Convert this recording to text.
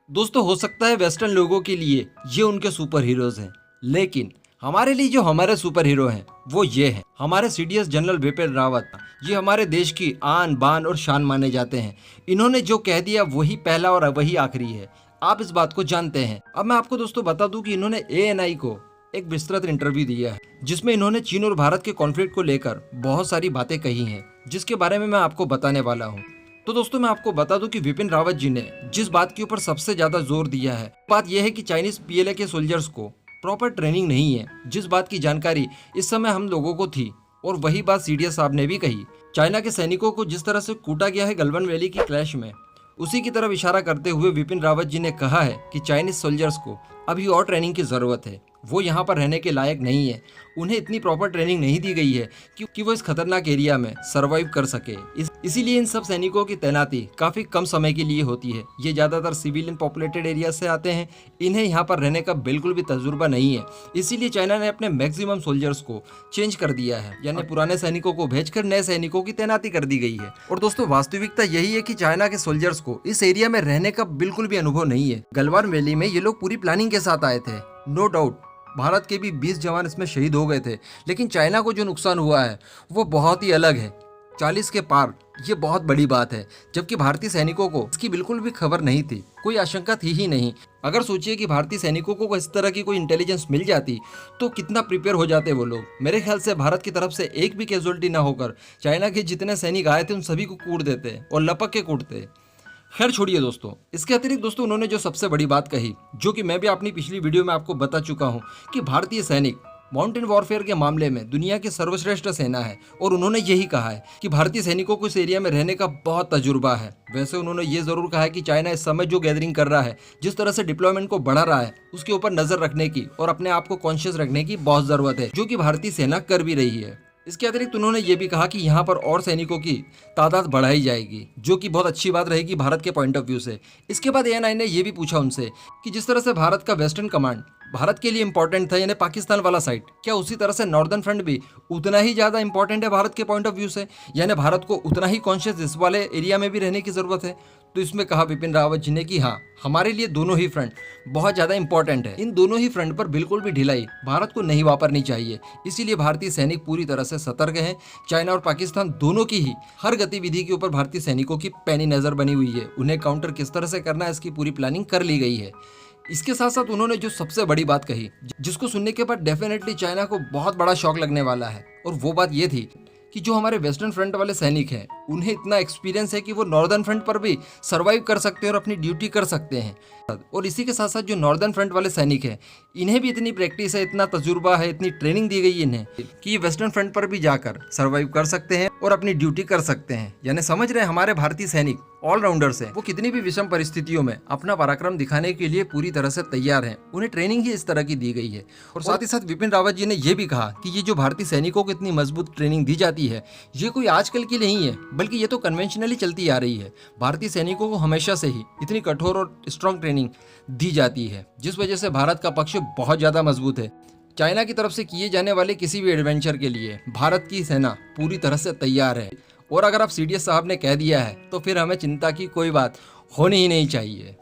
दोस्तों, हो सकता है वेस्टर्न लोगों के लिए ये उनके सुपर हीरोज हैं, लेकिन हमारे लिए जो हमारे सुपर हीरो हैं वो ये हैं हमारे सीडीएस जनरल बिपिन रावत। ये हमारे देश की आन बान और शान माने जाते हैं। इन्होंने जो कह दिया वही पहला और वही आखिरी है। आप इस बात को जानते हैं। अब मैं आपको दोस्तों बता दूं कि इन्होंने एएनआई को एक विस्तृत इंटरव्यू दिया है, जिसमें इन्होंने चीन और भारत के कॉन्फ्लिक्ट को लेकर बहुत सारी बातें कही हैं, जिसके बारे में मैं आपको बताने वाला हूँ। तो दोस्तों, मैं आपको बता दूं कि विपिन रावत जी ने जिस बात के ऊपर सबसे ज्यादा जोर दिया है, बात यह है कि चाइनीज पीएलए के सोल्जर्स को प्रॉपर ट्रेनिंग नहीं है, जिस बात की जानकारी इस समय हम लोगों को थी। और वही बात सीडीएस साहब ने भी कही। चाइना के सैनिकों को जिस तरह से कूटा गया है गलवान वैली की क्लैश में, उसी की तरफ इशारा करते हुए विपिन रावत जी ने कहा है कि चाइनीज सोल्जर्स को अभी और ट्रेनिंग की जरूरत है। वो यहाँ पर रहने के लायक नहीं है। उन्हें इतनी प्रॉपर ट्रेनिंग नहीं दी गई है कि वो इस खतरनाक एरिया में सरवाइव कर सके। इसीलिए इन सब सैनिकों की तैनाती काफी कम समय के लिए होती है। ये ज्यादातर सिविलियन पॉपुलेटेड एरिया से आते हैं। इन्हें यहाँ पर रहने का बिल्कुल भी तजुर्बा नहीं है। इसीलिए चाइना ने अपने मैक्सिमम सोल्जर्स को चेंज कर दिया है, यानी पुराने सैनिकों को भेजकर नए सैनिकों की तैनाती कर दी गई है। और दोस्तों, वास्तविकता यही है कि चाइना के सोल्जर्स को इस एरिया में रहने का बिल्कुल भी अनुभव नहीं है। गलवान वैली में ये लोग पूरी प्लानिंग के साथ आए थे। नो डाउट भारत के भी 20 जवान इसमें शहीद हो गए थे, लेकिन चाइना को जो नुकसान हुआ है वो बहुत ही अलग है, 40 के पार। ये बहुत बड़ी बात है, जबकि भारतीय सैनिकों को इसकी बिल्कुल भी खबर नहीं थी, कोई आशंका थी ही नहीं। अगर सोचिए कि भारतीय सैनिकों को इस तरह की कोई इंटेलिजेंस मिल जाती तो कितना प्रिपेयर हो जाते वो लोग। मेरे ख्याल से भारत की तरफ से एक भी कैजुअलिटी ना होकर चाइना के जितने सैनिक आए थे उन सभी को कूट देते और लपक के कूटते। खैर छोड़िए दोस्तों, इसके अतिरिक्त दोस्तों उन्होंने जो सबसे बड़ी बात कही, जो कि मैं भी अपनी पिछली वीडियो में आपको बता चुका हूं, कि भारतीय सैनिक माउंटेन वॉरफेयर के मामले में दुनिया की सर्वश्रेष्ठ सेना है। और उन्होंने यही कहा है कि भारतीय सैनिकों को इस एरिया में रहने का बहुत तजुर्बा है। वैसे उन्होंने ये जरूर कहा है कि चाइना इस समय जो गैदरिंग कर रहा है, जिस तरह से डिप्लॉयमेंट को बढ़ा रहा है, उसके ऊपर नजर रखने की और अपने आप को कॉन्शियस रखने की बहुत जरूरत है, जो कि भारतीय सेना कर भी रही है। इसके अतिरिक्त उन्होंने ये भी कहा कि यहाँ पर और सैनिकों की तादाद बढ़ाई जाएगी, जो कि बहुत अच्छी बात रहेगी भारत के पॉइंट ऑफ व्यू से। इसके बाद एएनआई ने ये भी पूछा उनसे कि जिस तरह से भारत का वेस्टर्न कमांड भारत के लिए इंपॉर्टेंट था, यानी पाकिस्तान वाला साइड, क्या उसी तरह से नॉर्दर्न फ्रंट भी उतना ही ज्यादा इंपॉर्टेंट है भारत के पॉइंट ऑफ व्यू से, यानी भारत को उतना ही कॉन्शियस इस वाले एरिया में भी रहने की जरूरत है। तो इसमें कहा विपिन रावत जी ने कि हाँ, हमारे लिए दोनों ही फ्रंट बहुत ज्यादा इंपॉर्टेंट है। इन दोनों ही फ्रंट पर बिल्कुल भी ढिलाई भारत को नहीं वापरनी चाहिए। इसीलिए भारतीय सैनिक पूरी तरह से सतर्क हैं। चाइना और पाकिस्तान दोनों की ही हर गतिविधि के ऊपर भारतीय सैनिकों की पैनी नजर बनी हुई है। उन्हें काउंटर किस तरह से करना है, इसकी पूरी प्लानिंग कर ली गई है। इसके साथ साथ उन्होंने जो सबसे बड़ी बात कही, जिसको सुनने के बाद डेफिनेटली चाइना को बहुत बड़ा शॉक लगने वाला है, और वो बात ये थी कि जो हमारे वेस्टर्न फ्रंट वाले सैनिक हैं, उन्हें इतना एक्सपीरियंस है कि वो नॉर्दर्न फ्रंट पर भी सर्वाइव कर सकते हैं और अपनी ड्यूटी कर सकते हैं। और इसी के साथ साथ जो नॉर्दर्न फ्रंट वाले सैनिक हैं, इन्हें भी इतनी प्रैक्टिस है, इतना तजुर्बा है, इतनी ट्रेनिंग दी गई है इन्हें कि ये वेस्टर्न फ्रंट पर भी जाकर सर्वाइव कर सकते हैं और अपनी ड्यूटी कर सकते हैं। यानी समझ रहे हैं हमारे भारतीय सैनिक ऑलराउंडर्स हैं। वो कितनी भी विषम परिस्थितियों में अपना पराक्रम दिखाने के लिए पूरी तरह से तैयार हैं। उन्हें ट्रेनिंग ही इस तरह की दी गई है। और साथ ही साथ विपिन रावत जी ने यह भी कहा कि ये जो भारतीय सैनिकों को इतनी मजबूत ट्रेनिंग दी जाती है, ये कोई आजकल की नहीं है, बल्कि ये तो कन्वेंशनली चलती आ रही है। भारतीय सैनिकों को हमेशा से ही इतनी कठोर और स्ट्रॉन्ग ट्रेनिंग दी जाती है, जिस वजह से भारत का पक्ष बहुत ज्यादा मजबूत है। चाइना की तरफ से किए जाने वाले किसी भी एडवेंचर के लिए भारत की सेना पूरी तरह से तैयार है। और अगर आप सीडीएस साहब ने कह दिया है तो फिर हमें चिंता की कोई बात होनी ही नहीं चाहिए।